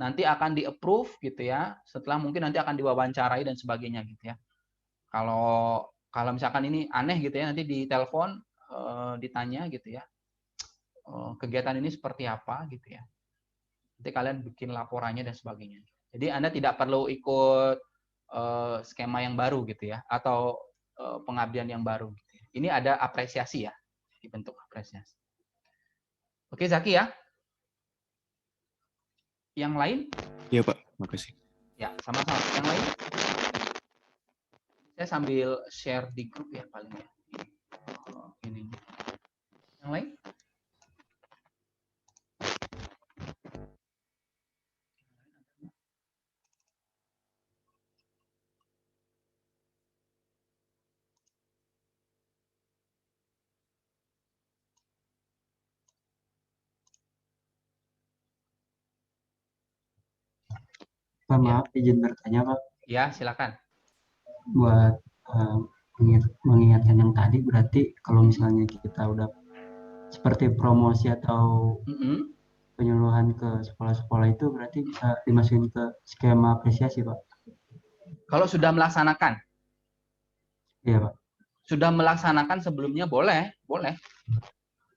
A: Nanti akan di-approve gitu ya. Setelah mungkin nanti akan diwawancarai dan sebagainya gitu ya. Kalau misalkan ini aneh gitu ya, nanti ditelepon ditanya gitu ya. Kegiatan ini seperti apa gitu ya. Nanti kalian bikin laporannya dan sebagainya. Jadi Anda tidak perlu ikut skema yang baru gitu ya, atau pengabdian yang baru. Gitu ya. Ini ada apresiasi ya, dibentuk apresiasi. Oke Zaki ya. Yang lain?
E: Iya Pak, makasih.
A: Ya sama-sama. Yang lain? Saya sambil share di grup ya paling ya. Ini. Yang lain?
F: Pak, maaf izin bertanya Pak.
A: Ya silakan.
F: Buat mengingatkan yang tadi, berarti kalau misalnya kita udah seperti promosi atau penyuluhan ke sekolah-sekolah itu berarti bisa dimasukin ke skema apresiasi Pak?
A: Kalau sudah melaksanakan?
F: Iya Pak.
A: Sudah melaksanakan sebelumnya boleh.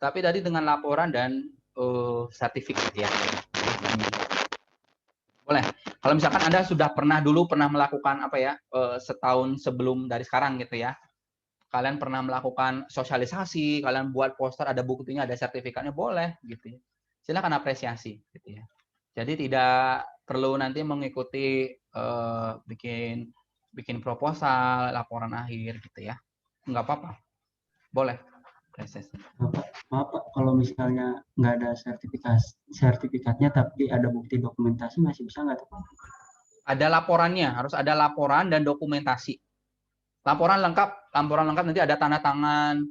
A: Tapi tadi dengan laporan dan sertifikat ya. Boleh. Kalau misalkan Anda sudah pernah melakukan setahun sebelum dari sekarang gitu ya. Kalian pernah melakukan sosialisasi, kalian buat poster, ada buktinya, ada sertifikatnya, boleh gitu ya. Silakan apresiasi gitu ya. Jadi tidak perlu nanti mengikuti bikin proposal, laporan akhir gitu ya. Enggak apa-apa. Boleh.
F: Maaf Pak, kalau misalnya nggak ada sertifikatnya tapi ada bukti dokumentasi masih bisa nggak Pak?
A: Ada laporannya, harus ada laporan dan dokumentasi. Laporan lengkap nanti ada tanda tangan,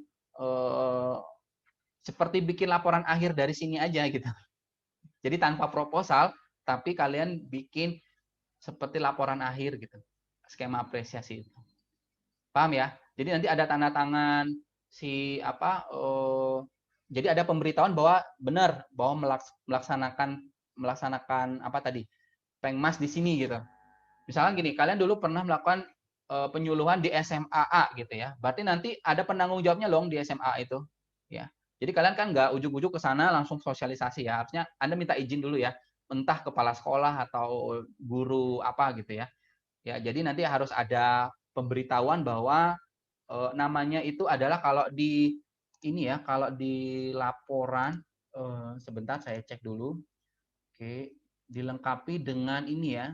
A: seperti bikin laporan akhir dari sini aja gitu. Jadi tanpa proposal, tapi kalian bikin seperti laporan akhir gitu, skema apresiasi itu. Paham ya? Jadi nanti ada tanda tangan si jadi ada pemberitahuan bahwa benar bahwa melaksanakan apa tadi? Pengmas di sini gitu. Misalkan gini, kalian dulu pernah melakukan penyuluhan di SMA A gitu ya. Berarti nanti ada penanggung jawabnya loh di SMA itu, ya. Jadi kalian kan nggak ujuk-ujuk ke sana langsung sosialisasi ya. Harusnya Anda minta izin dulu ya, entah kepala sekolah atau guru apa gitu ya. Ya, jadi nanti harus ada pemberitahuan bahwa namanya itu adalah kalau di ini ya, kalau di laporan sebentar saya cek dulu. Oke, dilengkapi dengan ini ya,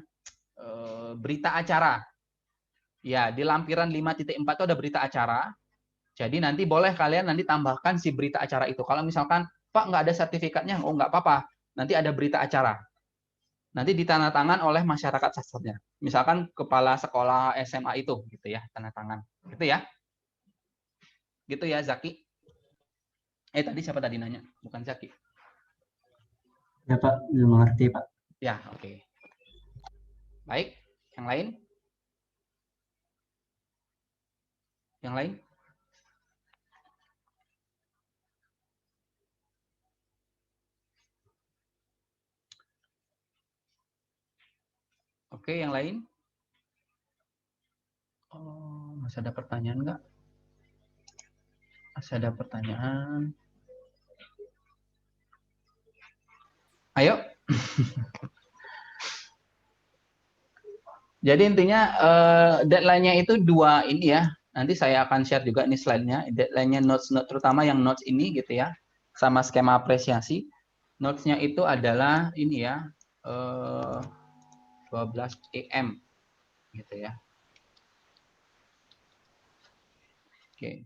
A: berita acara. Ya, di lampiran 5.4 itu ada berita acara. Jadi nanti boleh kalian nanti tambahkan si berita acara itu. Kalau misalkan, Pak, nggak ada sertifikatnya, oh nggak apa-apa. Nanti ada berita acara. Nanti ditandatangan oleh masyarakat sasarannya. Misalkan kepala sekolah SMA itu, gitu ya, tanda tangan. Gitu ya. Gitu ya, Zaki. Tadi siapa tadi nanya? Bukan Zaki.
F: Ya Pak, belum mengerti Pak.
A: Ya, oke. Baik, yang lain? Yang lain? Oke, yang lain? Oh, masih ada pertanyaan nggak? Masih ada pertanyaan? Ayo. Jadi intinya deadline-nya itu 2 ini ya. Nanti saya akan share juga nih slide-nya. Deadline-nya notes, terutama yang notes ini gitu ya. Sama skema apresiasi. Notes-nya itu adalah ini ya. 12 AM gitu ya. Oke.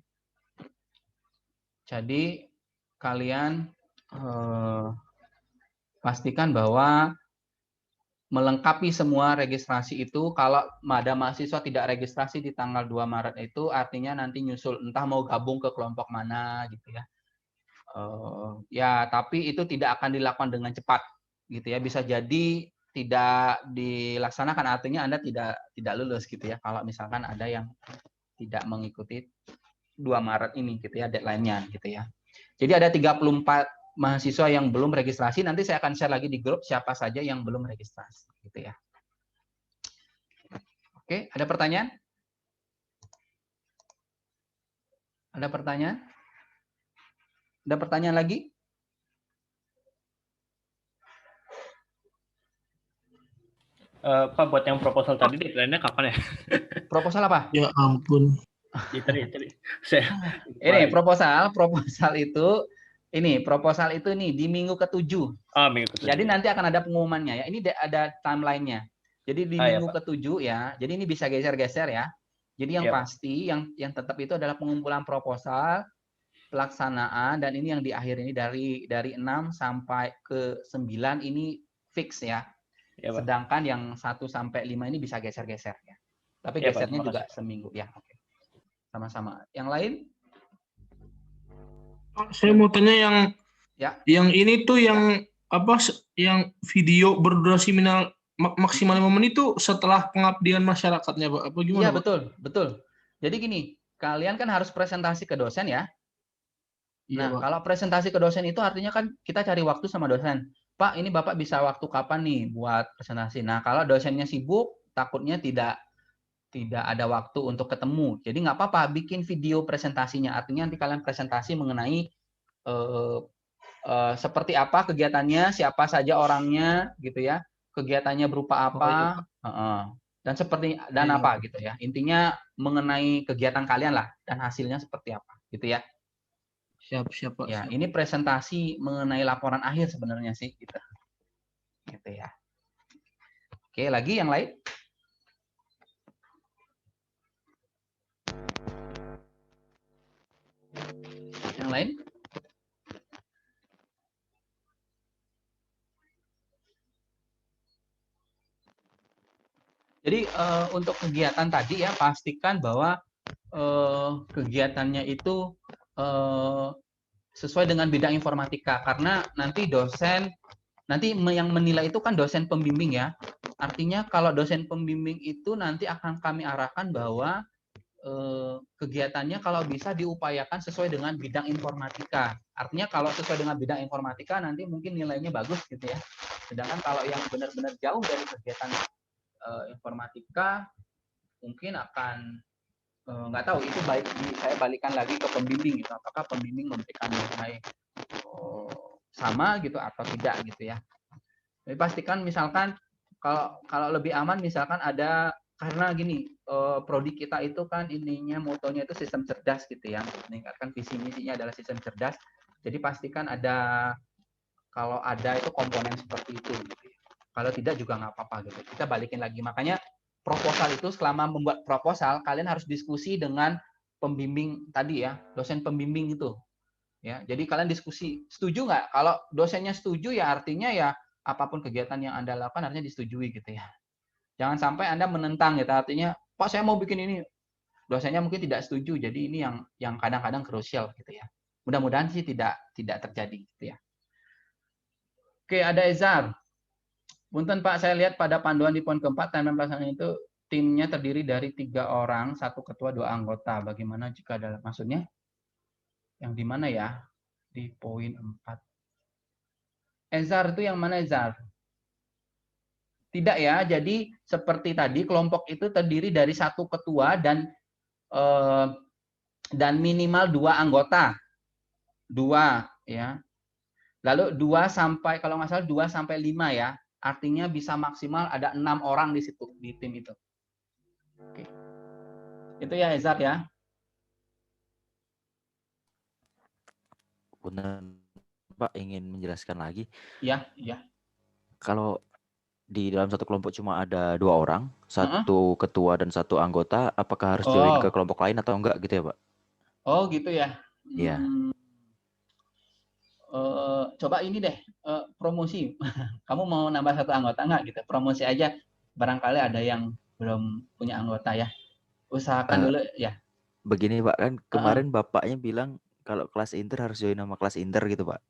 A: Jadi kalian pastikan bahwa melengkapi semua registrasi itu. Kalau ada mahasiswa tidak registrasi di tanggal 2 Maret itu artinya nanti nyusul entah mau gabung ke kelompok mana gitu ya. Ya, tapi itu tidak akan dilakukan dengan cepat gitu ya. Bisa jadi tidak dilaksanakan, artinya Anda tidak lulus gitu ya. Kalau misalkan ada yang tidak mengikuti 2 Maret ini gitu ya, deadline-nya gitu ya. Jadi ada 34 mahasiswa yang belum registrasi, nanti saya akan share lagi di grup siapa saja yang belum registrasi gitu ya. Oke, ada pertanyaan? Ada pertanyaan? Ada pertanyaan lagi?
B: Pak, buat yang proposal tadi deadline-nya kapan ya?
A: Proposal apa?
C: Ya ampun.
B: Tadi. Saya
A: Ini proposal itu nih di minggu ke-7.
B: Minggu ke-7.
A: Jadi nanti akan ada pengumumannya ya. Ini ada timeline-nya. Jadi di minggu ke-7 ya. Jadi ini bisa geser-geser ya. Jadi yang pasti yang tetap itu adalah pengumpulan proposal, pelaksanaan, dan ini yang di akhir ini dari 6 sampai ke 9 ini fix ya. Sedangkan yang 1 sampai 5 ini bisa geser-geser ya. Tapi gesernya juga seminggu ya. Oke. Sama-sama. Yang lain?
C: Saya mau tanya yang ini tuh yang apa, yang video berdurasi maksimal 5 menit itu setelah pengabdian masyarakatnya, Pak? Apa gimana?
A: Iya, betul. Jadi gini, kalian kan harus presentasi ke dosen ya. Nah, kalau presentasi ke dosen itu artinya kan kita cari waktu sama dosen. Pak, ini Bapak bisa waktu kapan nih buat presentasi? Nah, kalau dosennya sibuk, takutnya tidak ada waktu untuk ketemu. Jadi nggak apa-apa, bikin video presentasinya. Artinya nanti kalian presentasi mengenai seperti apa kegiatannya, siapa saja orangnya, gitu ya. Kegiatannya berupa apa, dan apa gitu ya. Intinya mengenai kegiatan kalian lah dan hasilnya seperti apa, gitu ya.
C: Siap.
A: Ya, ini presentasi mengenai laporan akhir sebenarnya sih, gitu. Gitu ya. Oke, lagi yang lain? Yang lain? Jadi untuk kegiatan tadi ya, pastikan bahwa kegiatannya itu sesuai dengan bidang informatika, karena nanti dosen Nanti yang menilai itu kan dosen pembimbing ya. Artinya kalau dosen pembimbing itu nanti akan kami arahkan bahwa kegiatannya kalau bisa diupayakan sesuai dengan bidang informatika. Artinya kalau sesuai dengan bidang informatika nanti mungkin nilainya bagus gitu ya. Sedangkan kalau yang benar-benar jauh dari kegiatan informatika mungkin akan nggak tahu, itu saya balikan lagi ke pembimbing gitu. Apakah pembimbing memberikan nilai sama gitu atau tidak gitu ya. Jadi pastikan misalkan kalau lebih aman misalkan ada, karena gini, prodi kita itu kan ininya motonya itu sistem cerdas gitu ya, meningkatkan visi misinya adalah sistem cerdas. Jadi pastikan ada, kalau ada itu komponen seperti itu gitu ya. Kalau tidak juga nggak apa-apa gitu. Kita balikin lagi. Makanya proposal itu, selama membuat proposal kalian harus diskusi dengan pembimbing tadi ya, dosen pembimbing itu. Ya, jadi kalian diskusi, setuju nggak? Kalau dosennya setuju ya artinya ya apapun kegiatan yang Anda lakukan artinya disetujui gitu ya. Jangan sampai Anda menentang gitu, artinya Pak saya mau bikin ini, dosennya mungkin tidak setuju. Jadi ini yang kadang-kadang krusial gitu ya. Mudah-mudahan sih tidak terjadi gitu ya. Oke, ada Ezar. Punten Pak, saya lihat pada panduan di poin keempat timeline pelaksanaan itu timnya terdiri dari 3 orang, 1 ketua, 2 anggota. Bagaimana jika ada, maksudnya yang di mana ya? Di poin 4. Ezar itu yang mana Ezar? Tidak ya, jadi seperti tadi kelompok itu terdiri dari 1 ketua dan minimal 2 anggota. 2 ya. Lalu 2 sampai, kalau nggak salah 2 sampai 5 ya. Artinya bisa maksimal ada 6 orang di situ, di tim itu. Oke. Itu ya Ezar ya.
G: Benar, Pak, ingin menjelaskan lagi.
A: Iya.
G: Kalau di dalam satu kelompok cuma ada 2 orang, 1 ketua dan 1 anggota, apakah harus join ke kelompok lain atau enggak gitu ya, Pak?
A: Oh gitu ya.
G: Iya.
A: Coba ini deh, promosi. Kamu mau nambah 1 anggota nggak gitu? Promosi aja. Barangkali ada yang belum punya anggota ya. Usahakan dulu ya.
G: Begini Pak, kan kemarin Bapaknya bilang kalau kelas inter harus join sama kelas inter gitu Pak.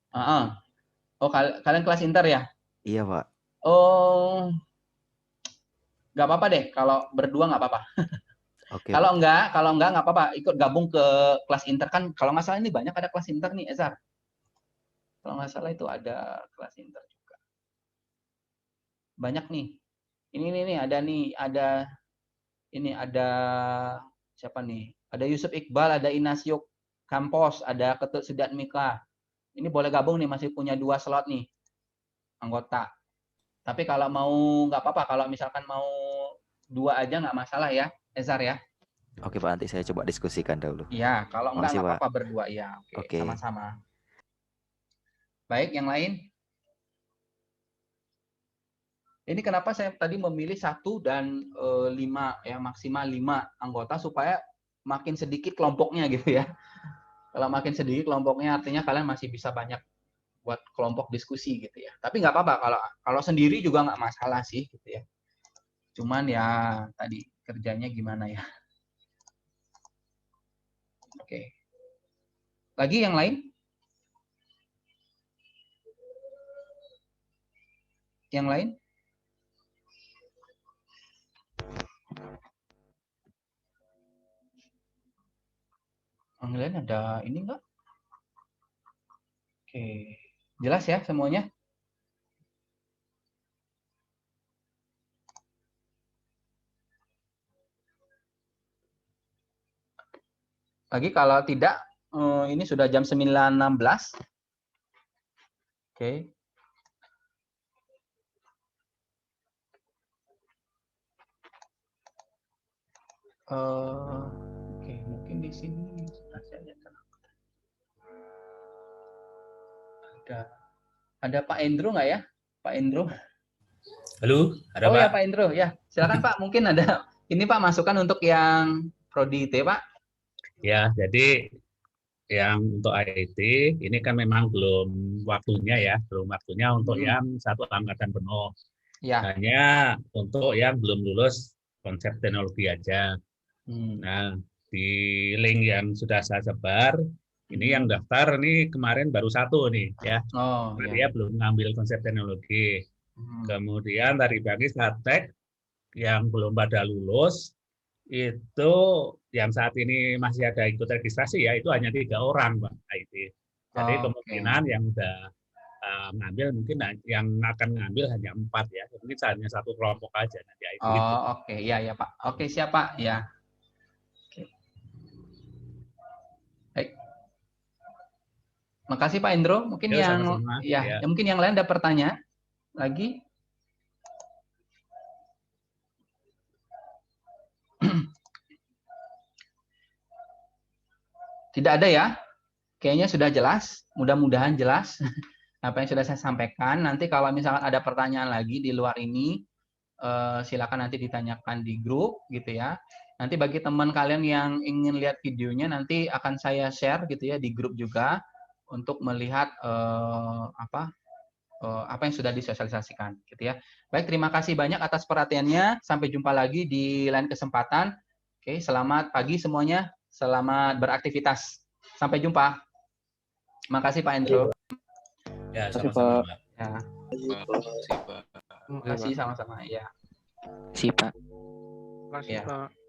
A: Oh kalian kelas inter ya?
G: Iya Pak.
A: Oh, nggak apa-apa deh. Kalau berdua nggak apa-apa.
G: Oke.
A: Kalau nggak nggak apa-apa. Ikut gabung ke kelas inter kan. Kalau nggak salah ini banyak ada kelas inter nih, Ezar. Kalau nggak salah itu ada kelas inter juga. Banyak nih. Ini ada siapa nih? Ada Yusuf Iqbal, ada Inasio Campos, ada Ketut Sudat Mika. Ini boleh gabung nih, masih punya 2 slot nih anggota. Tapi kalau mau nggak apa-apa, kalau misalkan mau 2 aja nggak masalah ya, Ezar ya.
G: Oke Pak, nanti saya coba diskusikan dahulu.
A: Iya, kalau nggak apa-apa berdua ya. Oke. Sama-sama. Baik, yang lain? Ini kenapa saya tadi memilih 1 dan 5 ya, maksimal 5 anggota supaya makin sedikit kelompoknya gitu ya. Kalau makin sedikit kelompoknya artinya kalian masih bisa banyak buat kelompok diskusi gitu ya. Tapi nggak apa-apa kalau sendiri juga nggak masalah sih gitu ya. Cuman ya tadi kerjanya gimana ya. Oke. Lagi yang lain? Yang lain? Yang lain ada ini enggak? Oke. Jelas ya semuanya? Lagi kalau tidak, ini sudah jam 9.16. Oke. Oke, mungkin di sini ada Pak Endro nggak ya? Pak Endro?
H: Halo, ada Pak?
A: Ya Pak Endro, ya silakan Pak. Mungkin ada ini Pak masukan untuk yang prodi IT Pak.
H: Ya, jadi yang untuk IT ini kan memang belum waktunya untuk yang 1 angkatan penuh.
A: Ya.
H: Hanya untuk yang belum lulus konsep teknologi aja. Nah, di link yang sudah saya sebar Ini yang daftar nih kemarin baru 1 nih ya.
A: Oh,
H: Dia belum ngambil konsep teknologi. Kemudian tadi pagi Satek yang belum pada lulus itu yang saat ini masih ada ikut registrasi ya, itu hanya 3 orang Pak IT. Jadi kemungkinan yang udah ngambil mungkin yang akan ngambil hanya 4 ya. Mungkin hanya 1 kelompok aja nanti IT.
A: Oh, oke. Ya ya Pak. Oke, siap Pak. Ya. Oke. Baik. Makasih Pak Indro. Mungkin
H: sama-sama.
A: Mungkin yang lain ada pertanyaan lagi? Tidak ada ya? Kayaknya sudah jelas. Mudah-mudahan jelas apa yang sudah saya sampaikan. Nanti kalau misalkan ada pertanyaan lagi di luar ini, silakan nanti ditanyakan di grup gitu ya. Nanti bagi teman kalian yang ingin lihat videonya, nanti akan saya share gitu ya di grup juga untuk melihat apa yang sudah disosialisasikan gitu ya. Baik, terima kasih banyak atas perhatiannya. Sampai jumpa lagi di lain kesempatan. Oke, selamat pagi semuanya. Selamat beraktivitas. Sampai jumpa. Terima kasih Pak Endro.
H: Ya, sama-sama.
A: Ya. Terima kasih sama-sama ya.
I: Si Pak.
C: Terima kasih Pak.